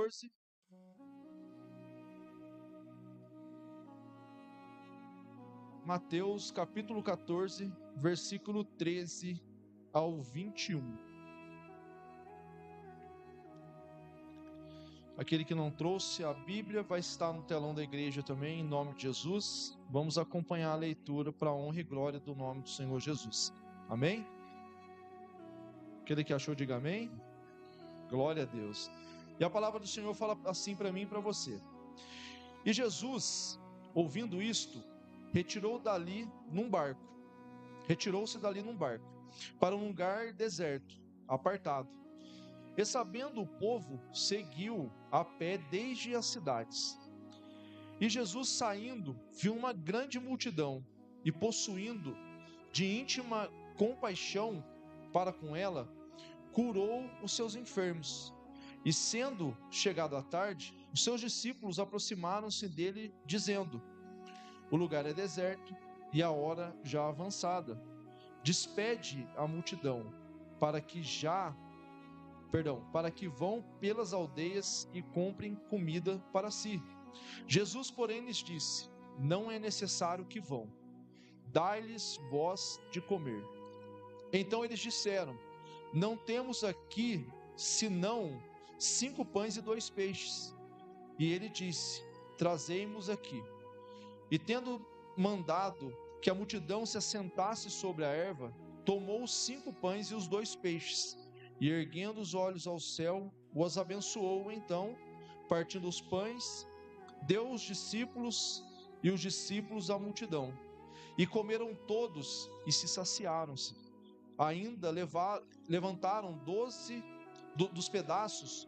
14. Mateus capítulo 14, versículo 13 ao 21. Aquele que não trouxe a Bíblia vai estar no telão da igreja também, em nome de Jesus. Vamos acompanhar a leitura para a honra e glória do nome do Senhor Jesus. Amém? Aquele que achou, diga amém. Glória a Deus. E a palavra do Senhor fala assim para mim e para você. E Jesus, ouvindo isto, retirou-se dali num barco, para um lugar deserto, apartado. E sabendo o povo, seguiu a pé desde as cidades. E Jesus, saindo, viu uma grande multidão, e possuindo de íntima compaixão para com ela, curou os seus enfermos. E sendo chegado a tarde, os seus discípulos aproximaram-se dele, dizendo: o lugar é deserto e a hora já avançada. Despede a multidão, para que vão pelas aldeias e comprem comida para si. Jesus, porém, lhes disse: não é necessário que vão, dai-lhes vós de comer. Então eles disseram: não temos aqui senão 5 pães e 2 peixes. E ele disse: trazei-mos aqui. E tendo mandado que a multidão se assentasse sobre a erva, tomou os 5 pães e os 2 peixes, e erguendo os olhos ao céu, os abençoou. Então, partindo os pães, deu aos discípulos, e os discípulos à multidão. E comeram todos e se saciaram-se. Ainda levantaram 12 dos pedaços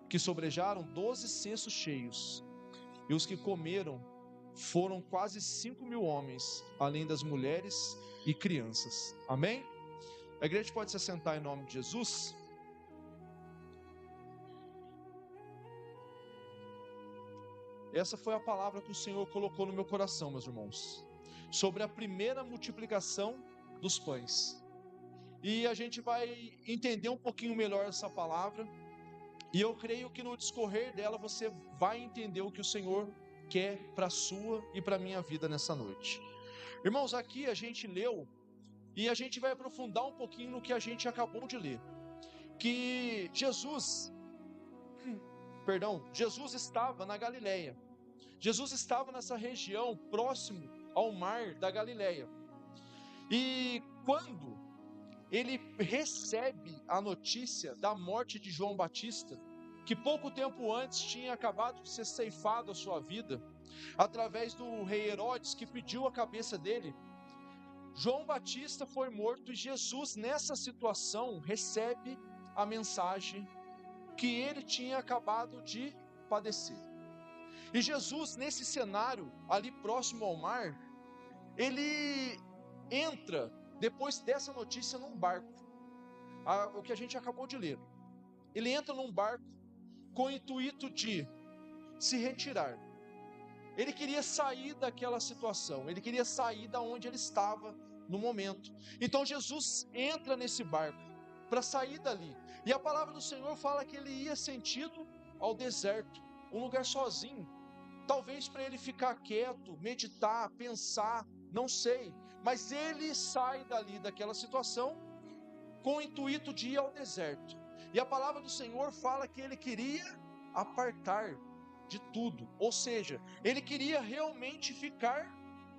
que sobrejaram 12 cestos cheios. E os que comeram foram quase 5.000 homens, além das mulheres e crianças. Amém? A igreja pode se assentar em nome de Jesus. Essa foi a palavra que o Senhor colocou no meu coração, meus irmãos, sobre a primeira multiplicação dos pães. E a gente vai entender um pouquinho melhor essa palavra, e eu creio que no discorrer dela você vai entender o que o Senhor quer para a sua e para a minha vida nessa noite. Irmãos, aqui a gente leu, e a gente vai aprofundar um pouquinho no que a gente acabou de ler, que Jesus estava na Galileia. Jesus estava nessa região próximo ao mar da Galileia. E quando ele recebe a notícia da morte de João Batista, que pouco tempo antes tinha acabado de ser ceifado a sua vida, através do rei Herodes, que pediu a cabeça dele, João Batista foi morto, e Jesus, nessa situação, recebe a mensagem que ele tinha acabado de padecer. E Jesus, nesse cenário, ali próximo ao mar, ele entra, depois dessa notícia, num barco, o que a gente acabou de ler. Ele entra num barco com o intuito de se retirar. Ele queria sair daquela situação, ele queria sair da onde ele estava no momento. Então Jesus entra nesse barco para sair dali. E a palavra do Senhor fala que ele ia sentido ao deserto, um lugar sozinho. Talvez para ele ficar quieto, meditar, pensar, não sei. Mas ele sai dali daquela situação com o intuito de ir ao deserto. E a palavra do Senhor fala que ele queria apartar de tudo. Ou seja, ele queria realmente ficar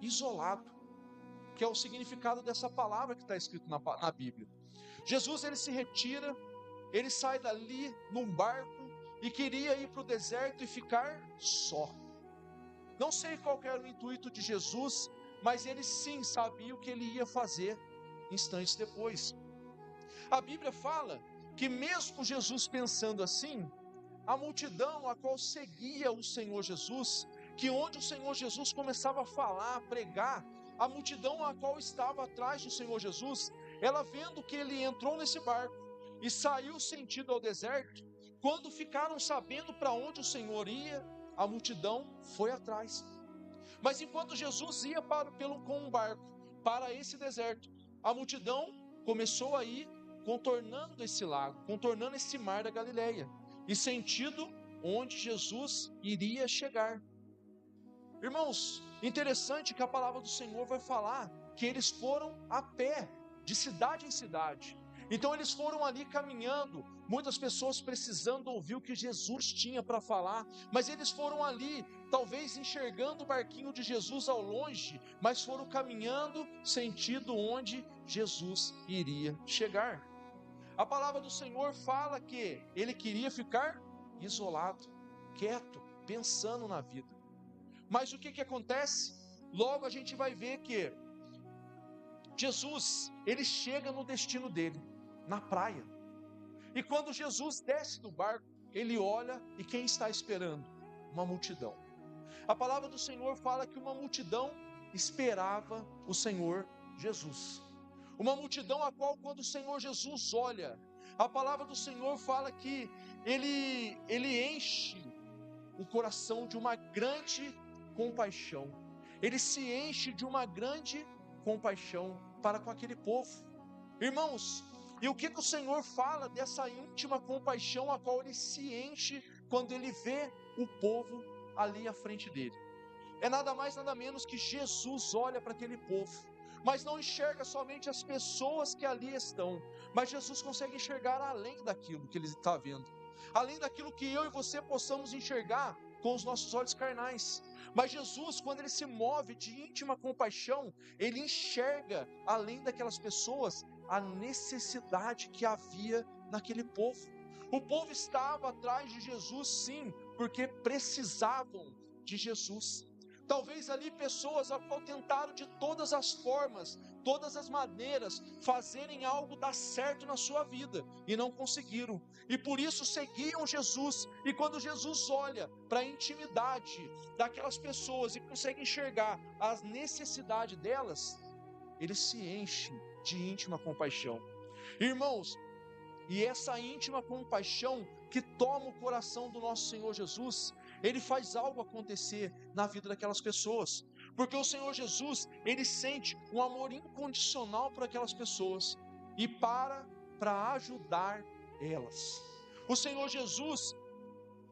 isolado, que é o significado dessa palavra que está escrito na Bíblia. Jesus, ele se retira, ele sai dali num barco e queria ir para o deserto e ficar só. Não sei qual era o intuito de Jesus, mas ele sim sabia o que ele ia fazer instantes depois. A Bíblia fala que mesmo Jesus pensando assim, a multidão a qual seguia o Senhor Jesus, que onde o Senhor Jesus começava a falar, a pregar, a multidão a qual estava atrás do Senhor Jesus, ela vendo que ele entrou nesse barco e saiu sentido ao deserto, quando ficaram sabendo para onde o Senhor ia, a multidão foi atrás. Mas enquanto Jesus ia com um barco para esse deserto, a multidão começou a ir contornando esse lago, contornando esse mar da Galileia, e sentido onde Jesus iria chegar. Irmãos, interessante que a palavra do Senhor vai falar que eles foram a pé, de cidade em cidade. Então eles foram ali caminhando, muitas pessoas precisando ouvir o que Jesus tinha para falar, mas eles foram ali, talvez enxergando o barquinho de Jesus ao longe, mas foram caminhando sentido onde Jesus iria chegar. A palavra do Senhor fala que ele queria ficar isolado, quieto, pensando na vida. Mas o que acontece? Logo a gente vai ver que Jesus, ele chega no destino dele, na praia. E quando Jesus desce do barco, ele olha e quem está esperando? Uma multidão. A palavra do Senhor fala que uma multidão esperava o Senhor Jesus. Uma multidão a qual quando o Senhor Jesus olha, a palavra do Senhor fala que ele enche o coração de uma grande compaixão. Ele se enche de uma grande compaixão para com aquele povo. Irmãos, e o que o Senhor fala dessa íntima compaixão a qual ele se enche quando ele vê o povo ali à frente dele? É nada mais nada menos que Jesus olha para aquele povo, mas não enxerga somente as pessoas que ali estão, mas Jesus consegue enxergar além daquilo que ele está vendo, além daquilo que eu e você possamos enxergar com os nossos olhos carnais. Mas Jesus, quando ele se move de íntima compaixão, ele enxerga além daquelas pessoas a necessidade que havia naquele povo. O povo estava atrás de Jesus, sim, porque precisavam de Jesus. Talvez ali pessoas a qual tentaram de todas as formas, todas as maneiras, fazerem algo dar certo na sua vida e não conseguiram. E por isso seguiam Jesus. E quando Jesus olha para a intimidade daquelas pessoas e consegue enxergar as necessidades delas, ele se enche de íntima compaixão. Irmãos, e essa íntima compaixão que toma o coração do nosso Senhor Jesus, ele faz algo acontecer na vida daquelas pessoas, porque o Senhor Jesus, ele sente um amor incondicional por aquelas pessoas, e para ajudar elas. O Senhor Jesus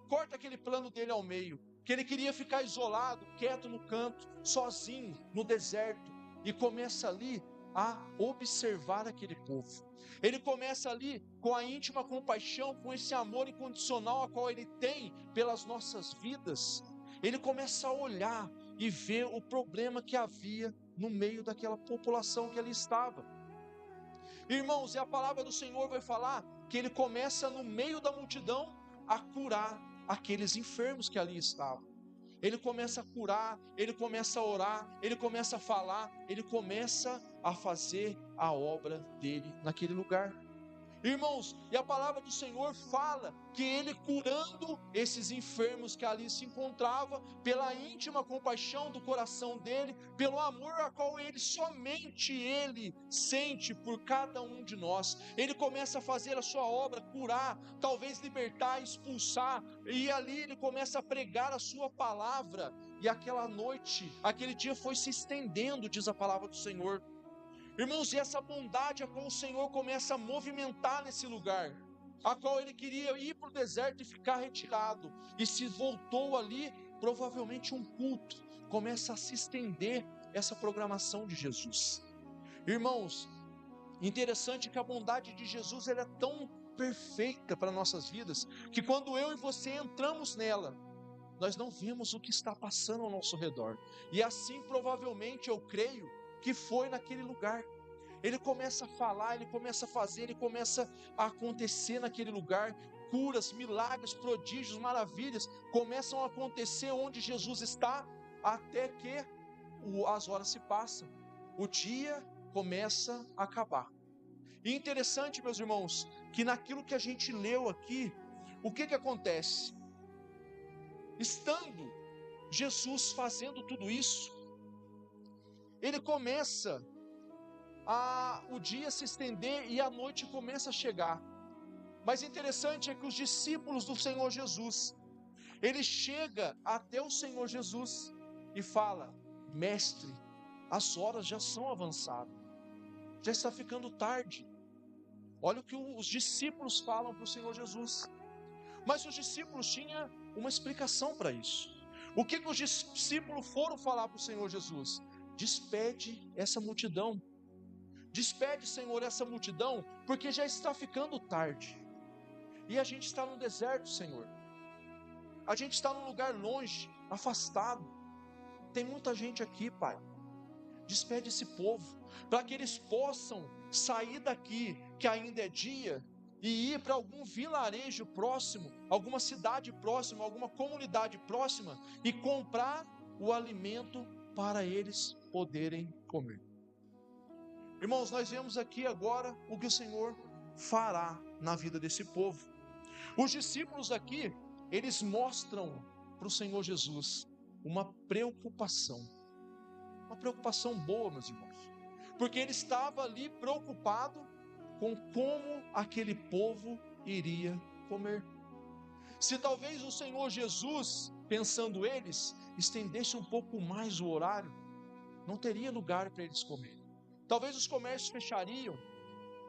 corta aquele plano dele ao meio, que ele queria ficar isolado, quieto no canto, sozinho, no deserto, e começa ali a observar aquele povo. Ele começa ali com a íntima compaixão, com esse amor incondicional a qual ele tem pelas nossas vidas. Ele começa a olhar e ver o problema que havia no meio daquela população que ali estava. Irmãos, e a palavra do Senhor vai falar que ele começa no meio da multidão a curar aqueles enfermos que ali estavam. Ele começa a curar, ele começa a orar, ele começa a falar, ele começa a fazer a obra dele naquele lugar. Irmãos, e a palavra do Senhor fala que ele curando esses enfermos que ali se encontravam, pela íntima compaixão do coração dele, pelo amor a qual somente ele sente por cada um de nós, ele começa a fazer a sua obra, curar, talvez libertar, expulsar, e ali ele começa a pregar a sua palavra, e aquela noite, aquele dia foi se estendendo, diz a palavra do Senhor. Irmãos, e essa bondade a qual o Senhor começa a movimentar nesse lugar, a qual ele queria ir para o deserto e ficar retirado, e se voltou ali, provavelmente um culto, começa a se estender essa programação de Jesus. Irmãos, interessante que a bondade de Jesus ela é tão perfeita para nossas vidas, que quando eu e você entramos nela, nós não vemos o que está passando ao nosso redor, e assim provavelmente eu creio que foi naquele lugar. Ele começa a falar, ele começa a fazer, ele começa a acontecer naquele lugar, curas, milagres, prodígios, maravilhas, começam a acontecer onde Jesus está, até que as horas se passam, o dia começa a acabar. E interessante, meus irmãos, que naquilo que a gente leu aqui, o que acontece? Estando Jesus fazendo tudo isso, ele começa o dia se estender e a noite começa a chegar. Mas interessante é que os discípulos do Senhor Jesus, ele chega até o Senhor Jesus e fala: mestre, as horas já são avançadas, já está ficando tarde. Olha o que os discípulos falam para o Senhor Jesus. Mas os discípulos tinham uma explicação para isso. O que os discípulos foram falar para o Senhor Jesus? Despede essa multidão. Despede, Senhor, essa multidão, porque já está ficando tarde. E a gente está no deserto, Senhor. A gente está num lugar longe, afastado. Tem muita gente aqui, Pai. Despede esse povo, para que eles possam sair daqui, que ainda é dia, e ir para algum vilarejo próximo, alguma cidade próxima, alguma comunidade próxima, e comprar o alimento para eles poderem comer. Irmãos, nós vemos aqui agora o que o Senhor fará na vida desse povo. Os discípulos aqui, eles mostram para o Senhor Jesus uma preocupação boa, meus irmãos, porque ele estava ali preocupado com como aquele povo iria comer. Se talvez o Senhor Jesus, pensando eles, estendesse um pouco mais o horário, não teria lugar para eles comerem. Talvez os comércios fechariam,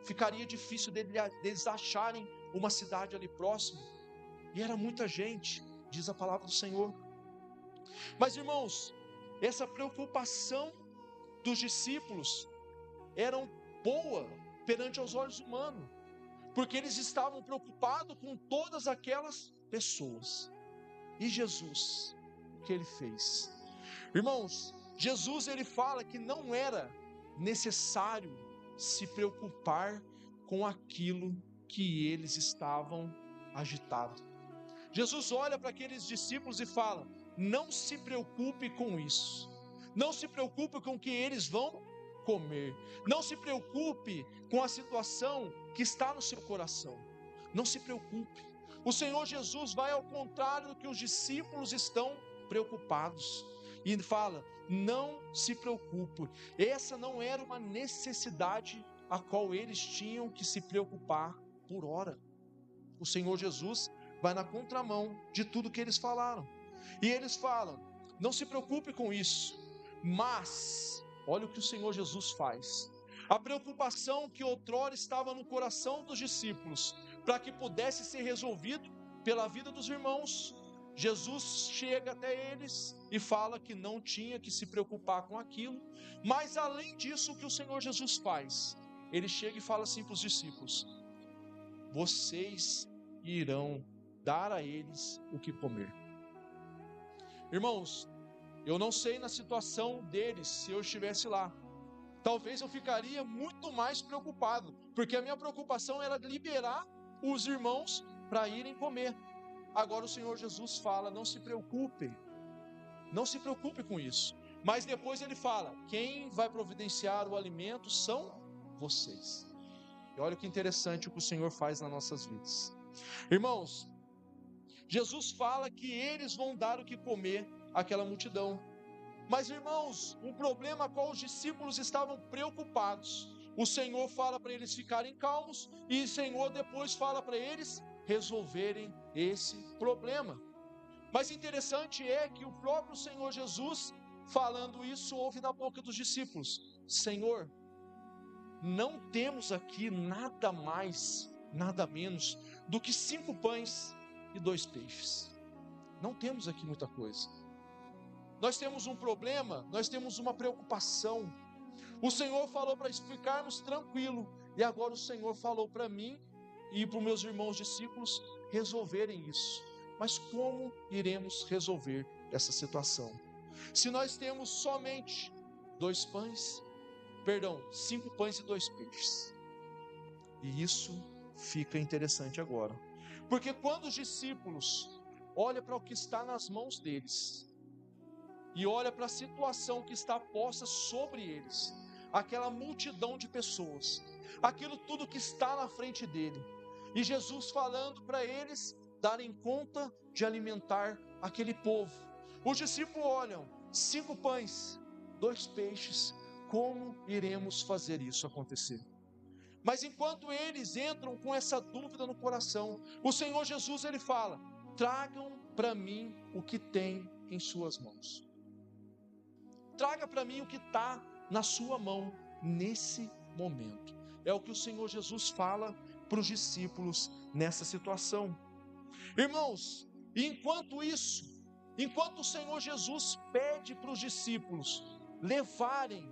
ficaria difícil deles acharem uma cidade ali próximo, e era muita gente, diz a palavra do Senhor. Mas, irmãos, essa preocupação dos discípulos era boa perante aos olhos humanos, porque eles estavam preocupados com todas aquelas pessoas. E Jesus, o que ele fez? Irmãos, Jesus, ele fala que não era necessário se preocupar com aquilo que eles estavam agitados. Jesus olha para aqueles discípulos e fala: não se preocupe com isso, não se preocupe com o que eles vão comer, não se preocupe com a situação que está no seu coração, não se preocupe. O Senhor Jesus vai ao contrário do que os discípulos estão preocupados, e fala: não se preocupe. Essa não era uma necessidade a qual eles tinham que se preocupar por hora. O Senhor Jesus vai na contramão de tudo que eles falaram, e eles falam: não se preocupe com isso. Mas olha o que o Senhor Jesus faz. A preocupação que outrora estava no coração dos discípulos, para que pudesse ser resolvido pela vida dos irmãos, Jesus chega até eles e fala que não tinha que se preocupar com aquilo. Mas além disso, o que o Senhor Jesus faz? Ele chega e fala assim para os discípulos: vocês irão dar a eles o que comer. Irmãos, eu não sei na situação deles, se eu estivesse lá, talvez eu ficaria muito mais preocupado, porque a minha preocupação era liberar os irmãos para irem comer. Agora o Senhor Jesus fala: não se preocupem, não se preocupe com isso. Mas depois ele fala: quem vai providenciar o alimento são vocês. E olha que interessante o que o Senhor faz nas nossas vidas. Irmãos, Jesus fala que eles vão dar o que comer àquela multidão. Mas, irmãos, um problema com os discípulos estavam preocupados. O Senhor fala para eles ficarem calmos, e o Senhor depois fala para eles resolverem esse problema. Mas interessante é que o próprio Senhor Jesus, falando isso, ouve na boca dos discípulos: Senhor, não temos aqui nada mais, nada menos do que 5 pães e 2 peixes. Não temos aqui muita coisa. Nós temos um problema, nós temos uma preocupação. O Senhor falou para explicarmos tranquilo, e agora o Senhor falou para mim e para os meus irmãos discípulos resolverem isso. Mas como iremos resolver essa situação? Se nós temos somente 5 pães e 2 peixes. E isso fica interessante agora, porque quando os discípulos olham para o que está nas mãos deles, e olha para a situação que está posta sobre eles, aquela multidão de pessoas, aquilo tudo que está na frente dele, e Jesus falando para eles darem conta de alimentar aquele povo. Os discípulos olham: 5 pães, 2 peixes, como iremos fazer isso acontecer? Mas enquanto eles entram com essa dúvida no coração, o Senhor Jesus, ele fala: tragam para mim o que tem em suas mãos. Traga para mim o que está na sua mão nesse momento. É o que o Senhor Jesus fala para os discípulos nessa situação. Irmãos, enquanto isso, enquanto o Senhor Jesus pede para os discípulos levarem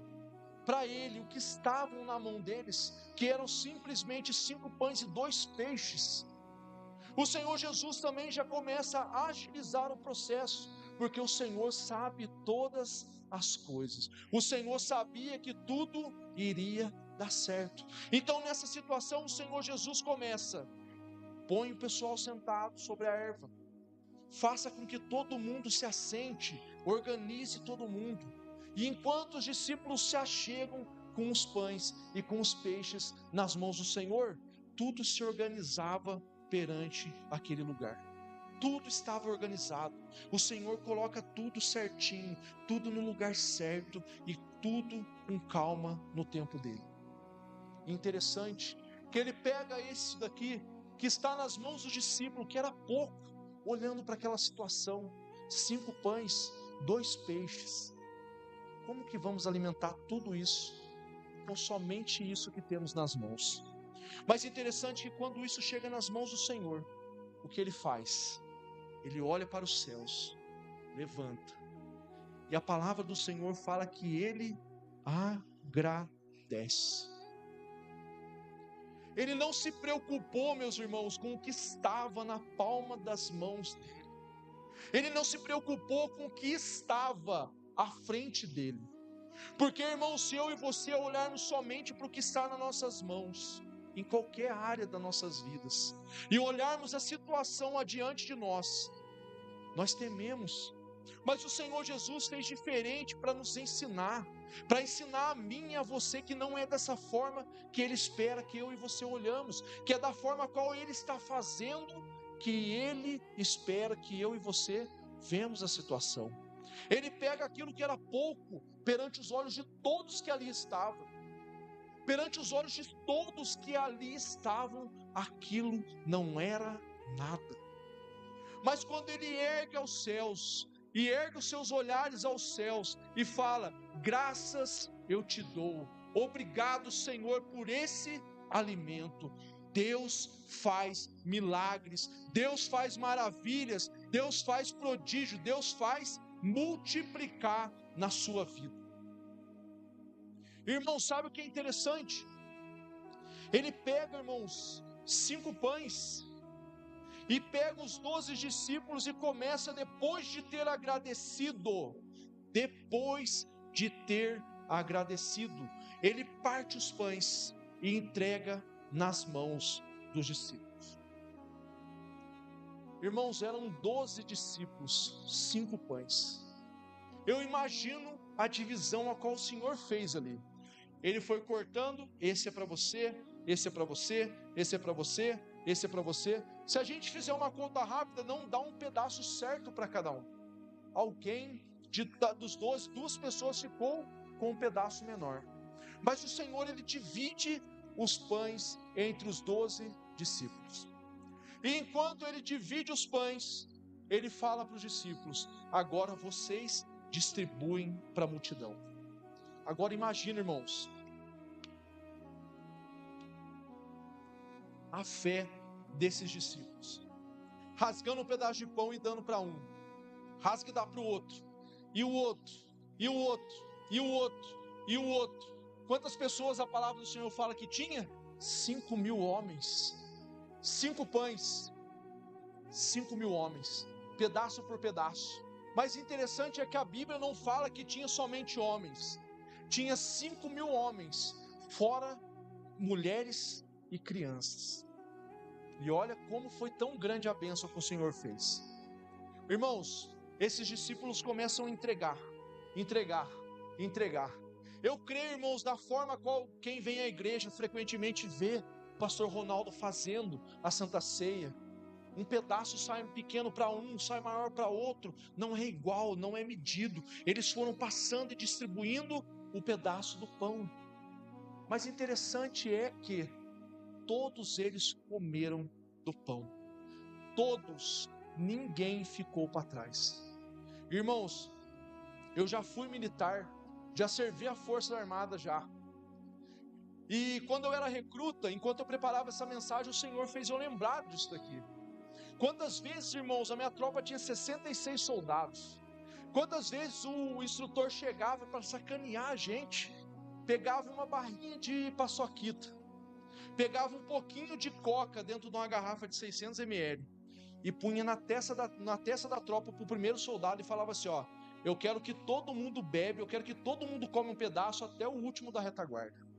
para ele o que estavam na mão deles, que eram simplesmente 5 pães e 2 peixes, o Senhor Jesus também já começa a agilizar o processo, porque o Senhor sabe todas as coisas. O Senhor sabia que tudo iria dar certo. Então, nessa situação, o Senhor Jesus começa: põe o pessoal sentado sobre a erva, faça com que todo mundo se assente, organize todo mundo. E enquanto os discípulos se achegam com os pães e com os peixes nas mãos do Senhor, tudo se organizava perante aquele lugar. Tudo estava organizado. O Senhor coloca tudo certinho, tudo no lugar certo e tudo com calma no tempo dele. Interessante que ele pega esse daqui que está nas mãos do discípulo, que era pouco, olhando para aquela situação: 5 pães, 2 peixes. Como que vamos alimentar tudo isso com somente isso que temos nas mãos? Mas interessante que quando isso chega nas mãos do Senhor, o que ele faz? Ele olha para os céus, levanta, e a palavra do Senhor fala que ele agradece. Ele não se preocupou, meus irmãos, com o que estava na palma das mãos dele. Ele não se preocupou com o que estava à frente dele. Porque, irmãos, se eu e você olharmos somente para o que está nas nossas mãos, em qualquer área das nossas vidas, e olharmos a situação adiante de nós tememos. Mas o Senhor Jesus fez diferente para nos ensinar, para ensinar a mim e a você que não é dessa forma que Ele espera que eu e você olhamos, que é da forma qual Ele está fazendo, que Ele espera que eu e você vemos a situação. Ele pega aquilo que era pouco perante os olhos de todos que ali estavam. Perante os olhos de todos que ali estavam, aquilo não era nada. Mas quando ele ergue aos céus, e ergue os seus olhares aos céus, e fala: graças eu te dou, obrigado, Senhor, por esse alimento. Deus faz milagres, Deus faz maravilhas, Deus faz prodígio, Deus faz multiplicar na sua vida. Irmão, sabe o que é interessante? Ele pega, irmãos, 5 pães, e pega os 12 discípulos e começa, depois de ter agradecido, ele parte os pães e entrega nas mãos dos discípulos. Irmãos, eram 12 discípulos, 5 pães. Eu imagino a divisão a qual o Senhor fez ali. Ele foi cortando: esse é para você, esse é para você, esse é para você, esse é para você. Se a gente fizer uma conta rápida, não dá um pedaço certo para cada um. Alguém dos 12, 2 pessoas ficou com um pedaço menor. Mas o Senhor, ele divide os pães entre os 12 discípulos. E enquanto ele divide os pães, ele fala para os discípulos: agora vocês distribuem para a multidão. Agora imagina, irmãos, a fé desses discípulos, rasgando um pedaço de pão e dando para um, rasga e dá para o outro, e o outro, e o outro, e o outro, e o outro. Quantas pessoas a palavra do Senhor fala que tinha? 5.000 homens, 5 pães, 5.000 homens, pedaço por pedaço. Mas interessante é que a Bíblia não fala que tinha somente homens, tinha 5.000 homens, fora mulheres e crianças. E olha como foi tão grande a bênção que o Senhor fez. Irmãos, esses discípulos começam a entregar. Eu creio, irmãos, da forma qual quem vem à igreja frequentemente vê o pastor Ronaldo fazendo a Santa Ceia. Um pedaço sai pequeno para um, sai maior para outro, não é igual, não é medido. Eles foram passando e distribuindo o pedaço do pão. Mas interessante é que todos eles comeram do pão. Todos, ninguém ficou para trás. Irmãos, eu já fui militar, já servi a Força Armada já. E quando eu era recruta, enquanto eu preparava essa mensagem, o Senhor fez eu lembrar disso daqui. Quantas vezes, irmãos, a minha tropa tinha 66 soldados. Quantas vezes o instrutor chegava para sacanear a gente, pegava uma barrinha de paçoquita, pegava um pouquinho de coca dentro de uma garrafa de 600 ml e punha na testa da tropa para o primeiro soldado e falava assim, ó, eu quero que todo mundo bebe, eu quero que todo mundo come um pedaço até o último da retaguarda.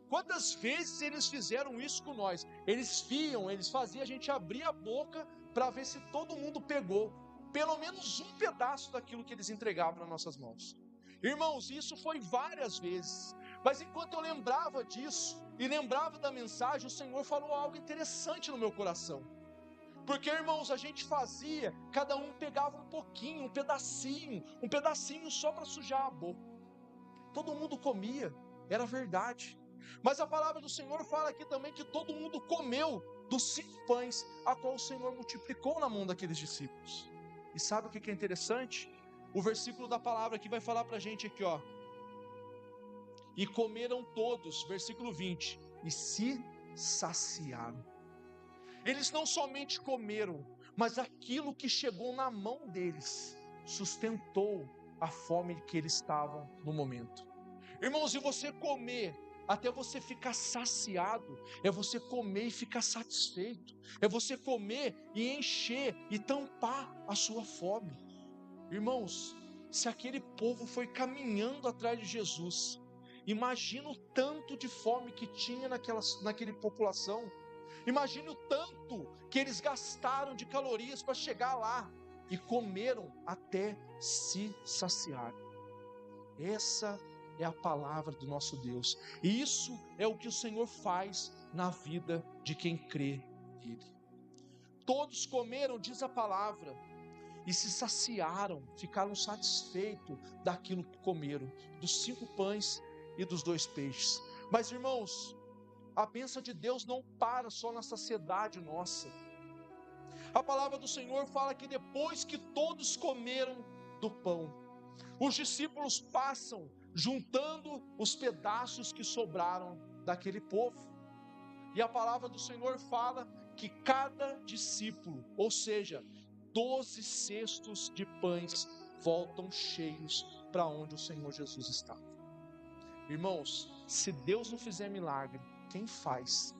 Quantas vezes eles fizeram isso com nós? Eles faziam a gente abrir a boca para ver se todo mundo pegou pelo menos um pedaço daquilo que eles entregavam nas nossas mãos. Irmãos, isso foi várias vezes. Mas enquanto eu lembrava disso e lembrava da mensagem, o Senhor falou algo interessante no meu coração. Porque, irmãos, a gente fazia, cada um pegava um pouquinho, um pedacinho só para sujar a boca. Todo mundo comia, era verdade. Mas a palavra do Senhor fala aqui também que todo mundo comeu dos 5 pães, a qual o Senhor multiplicou na mão daqueles discípulos. E sabe o que é interessante? O versículo da palavra aqui vai falar para a gente aqui, ó. E comeram todos, versículo 20, e se saciaram. Eles não somente comeram, mas aquilo que chegou na mão deles sustentou a fome que eles estavam no momento. Irmãos, e você comer até você ficar saciado, é você comer e ficar satisfeito, é você comer e encher e tampar a sua fome. Irmãos, se aquele povo foi caminhando atrás de Jesus, imagina o tanto de fome que tinha naquela população, imagine o tanto que eles gastaram de calorias para chegar lá, e comeram até se saciar. Essa é a palavra do nosso Deus, e isso é o que o Senhor faz na vida de quem crê nele. Todos comeram, diz a palavra, e se saciaram, ficaram satisfeitos daquilo que comeram, dos 5 pães e dos 2 peixes. Mas, irmãos, a bênção de Deus não para só na saciedade nossa. A palavra do Senhor fala que depois que todos comeram do pão, os discípulos passam juntando os pedaços que sobraram daquele povo. E a palavra do Senhor fala que cada discípulo, ou seja, 12 cestos de pães, voltam cheios para onde o Senhor Jesus está. Irmãos, se Deus não fizer milagre, quem faz?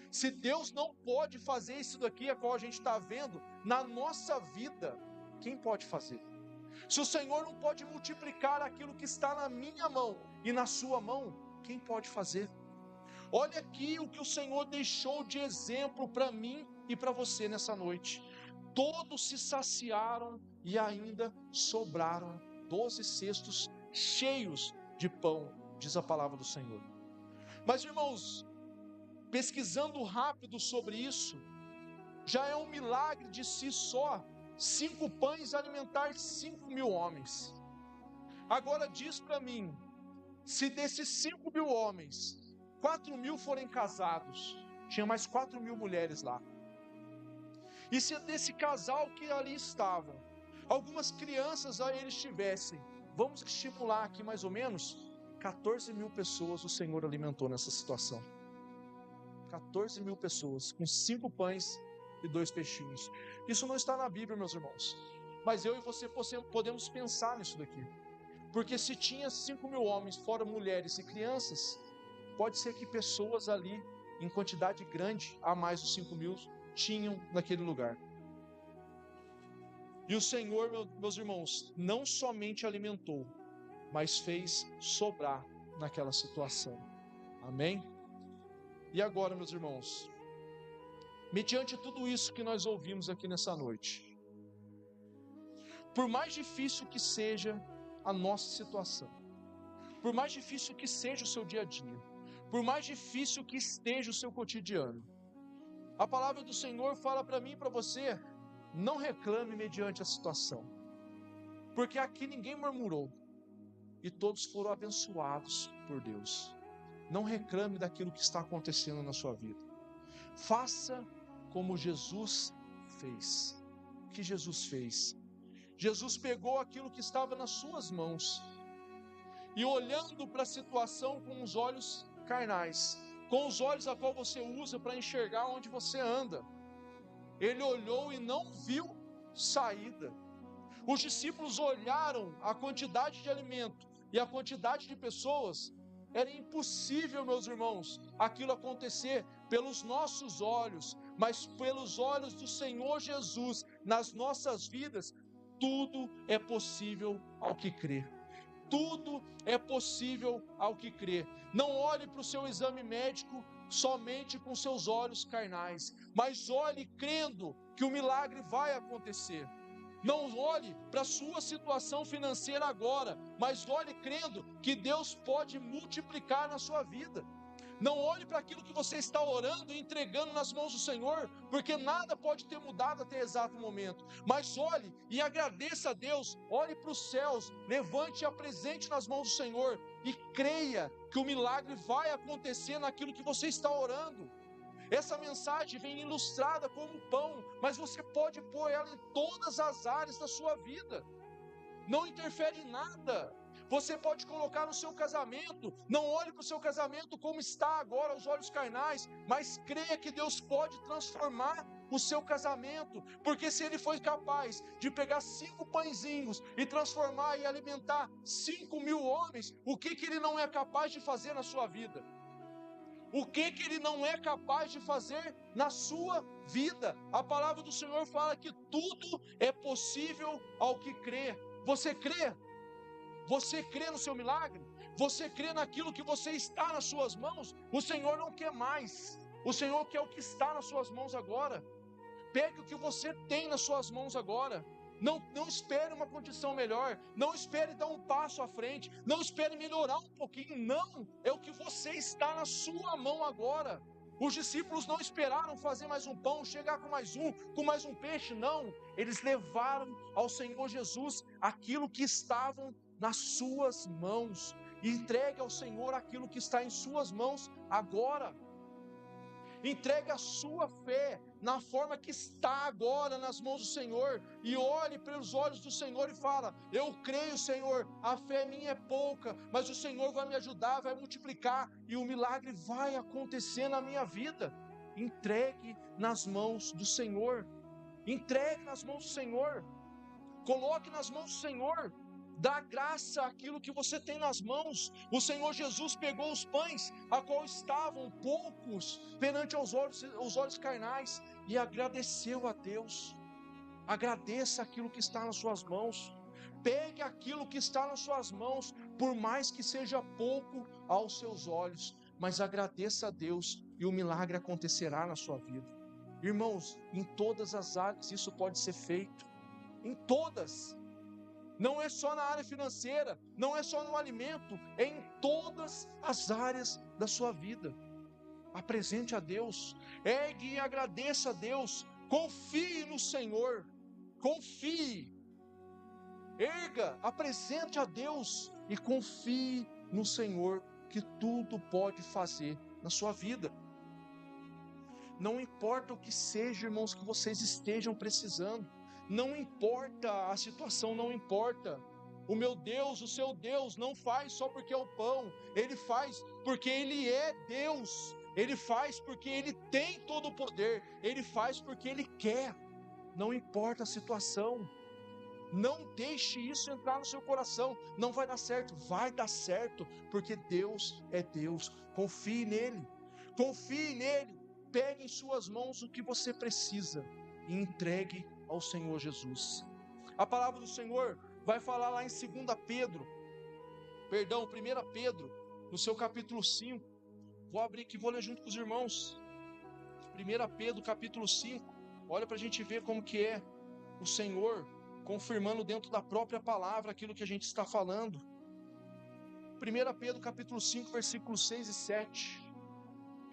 Se Deus não pode fazer isso daqui, a qual a gente está vendo na nossa vida, quem pode fazer? Se o Senhor não pode multiplicar aquilo que está na minha mão e na sua mão, quem pode fazer? Olha aqui o que o Senhor deixou de exemplo para mim e para você nessa noite. Todos se saciaram e ainda sobraram 12 cestos cheios de pão, diz a palavra do Senhor. Mas, irmãos, pesquisando rápido sobre isso, já é um milagre de si só, 5 pães alimentar 5.000 homens. Agora diz para mim, se desses 5.000 homens, 4.000 forem casados, tinha mais 4.000 mulheres lá. E se desse casal que ali estava, algumas crianças aí eles tivessem, vamos estimular aqui mais ou menos, 14.000 pessoas o Senhor alimentou nessa situação. 14.000 pessoas, com 5 pães e 2 peixinhos. Isso não está na Bíblia, meus irmãos. Mas eu e você podemos pensar nisso daqui. Porque se tinha 5.000 homens, fora mulheres e crianças, pode ser que pessoas ali, em quantidade grande, a mais dos 5.000, tinham naquele lugar. E o Senhor, meus irmãos, não somente alimentou, mas fez sobrar naquela situação. Amém? E agora, meus irmãos, mediante tudo isso que nós ouvimos aqui nessa noite, por mais difícil que seja a nossa situação, por mais difícil que seja o seu dia a dia, por mais difícil que esteja o seu cotidiano, a palavra do Senhor fala para mim e para você, não reclame mediante a situação, porque aqui ninguém murmurou, e todos foram abençoados por Deus. Não reclame daquilo que está acontecendo na sua vida. Faça como Jesus fez. O que Jesus fez? Jesus pegou aquilo que estava nas suas mãos e olhando para a situação com os olhos carnais, com os olhos a qual você usa para enxergar onde você anda, ele olhou e não viu saída. Os discípulos olharam a quantidade de alimento e a quantidade de pessoas. Era impossível, meus irmãos, aquilo acontecer pelos nossos olhos, mas pelos olhos do Senhor Jesus nas nossas vidas, tudo é possível ao que crê. Tudo é possível ao que crê. Não olhe para o seu exame médico somente com seus olhos carnais, mas olhe crendo que o milagre vai acontecer. Não olhe para a sua situação financeira agora, mas olhe crendo que Deus pode multiplicar na sua vida. Não olhe para aquilo que você está orando e entregando nas mãos do Senhor, porque nada pode ter mudado até o exato momento. Mas olhe e agradeça a Deus, olhe para os céus, levante e apresente nas mãos do Senhor e creia que o milagre vai acontecer naquilo que você está orando. Essa mensagem vem ilustrada como pão, mas você pode pôr ela em todas as áreas da sua vida. Não interfere em nada. Você pode colocar no seu casamento. Não olhe para o seu casamento como está agora, aos olhos carnais, mas creia que Deus pode transformar o seu casamento, porque se Ele foi capaz de pegar 5 pãezinhos e transformar e alimentar 5.000 homens, o que Ele não é capaz de fazer na sua vida? O que Ele não é capaz de fazer na sua vida? A palavra do Senhor fala que tudo é possível ao que crê. Você crê? Você crê no seu milagre? Você crê naquilo que você está nas suas mãos? O Senhor não quer mais. O Senhor quer o que está nas suas mãos agora. Pegue o que você tem nas suas mãos agora. Não espere uma condição melhor, não espere dar um passo à frente, não espere melhorar um pouquinho, não, é o que você está na sua mão agora. Os discípulos não esperaram fazer mais um pão, chegar com mais um peixe, não, eles levaram ao Senhor Jesus aquilo que estavam nas suas mãos, e entregue ao Senhor aquilo que está em suas mãos agora. Entregue a sua fé na forma que está agora nas mãos do Senhor, e olhe pelos olhos do Senhor e fala: eu creio, Senhor, a fé minha é pouca, mas o Senhor vai me ajudar, vai multiplicar, e o milagre vai acontecer na minha vida. Entregue nas mãos do Senhor, entregue nas mãos do Senhor, coloque nas mãos do Senhor. Dá graça àquilo que você tem nas mãos. O Senhor Jesus pegou os pães, a qual estavam poucos perante os olhos carnais, e agradeceu a Deus. Agradeça aquilo que está nas suas mãos. Pegue aquilo que está nas suas mãos, por mais que seja pouco aos seus olhos, mas agradeça a Deus e o milagre acontecerá na sua vida. Irmãos, em todas as áreas isso pode ser feito. Em todas. Não é só na área financeira, não é só no alimento, é em todas as áreas da sua vida. Apresente a Deus, ergue e agradeça a Deus, confie no Senhor, confie, erga, apresente a Deus e confie no Senhor, que tudo pode fazer na sua vida. Não importa o que seja, irmãos, que vocês estejam precisando, não importa a situação, não importa. O meu Deus, o seu Deus não faz só porque é o pão, Ele faz porque Ele é Deus, Ele faz porque Ele tem todo o poder, Ele faz porque Ele quer. Não importa a situação, não deixe isso entrar no seu coração. Não vai dar certo, vai dar certo, porque Deus é Deus. Confie nele, confie nele. Pegue em suas mãos o que você precisa e entregue ao Senhor Jesus. A palavra do Senhor vai falar lá em 1 Pedro, no seu capítulo 5, vou abrir aqui, vou ler junto com os irmãos, 1 Pedro capítulo 5, olha para a gente ver como que é o Senhor confirmando dentro da própria palavra aquilo que a gente está falando. 1 Pedro capítulo 5, versículos 6 e 7,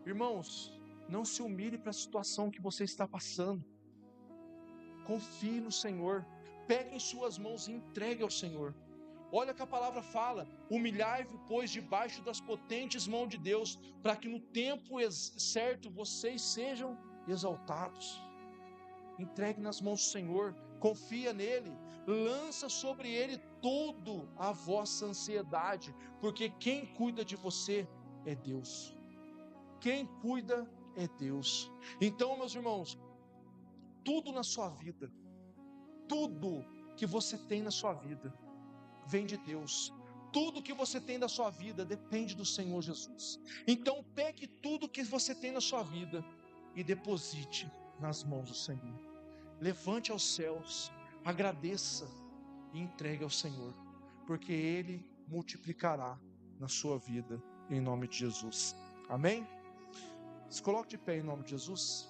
irmãos, não se humilhe para a situação que você está passando, confie no Senhor, pegue em suas mãos e entregue ao Senhor. Olha que a palavra fala: humilhai-vos, pois, debaixo das potentes mãos de Deus, para que no tempo certo vocês sejam exaltados. Entregue nas mãos do Senhor, confia nele, lança sobre ele toda a vossa ansiedade, porque quem cuida de você é Deus. Quem cuida é Deus. Então, meus irmãos, tudo na sua vida, tudo que você tem na sua vida, vem de Deus. Tudo que você tem da sua vida depende do Senhor Jesus. Então pegue tudo que você tem na sua vida e deposite nas mãos do Senhor. Levante aos céus, agradeça e entregue ao Senhor, porque Ele multiplicará na sua vida, em nome de Jesus. Amém? Se coloque de pé em nome de Jesus.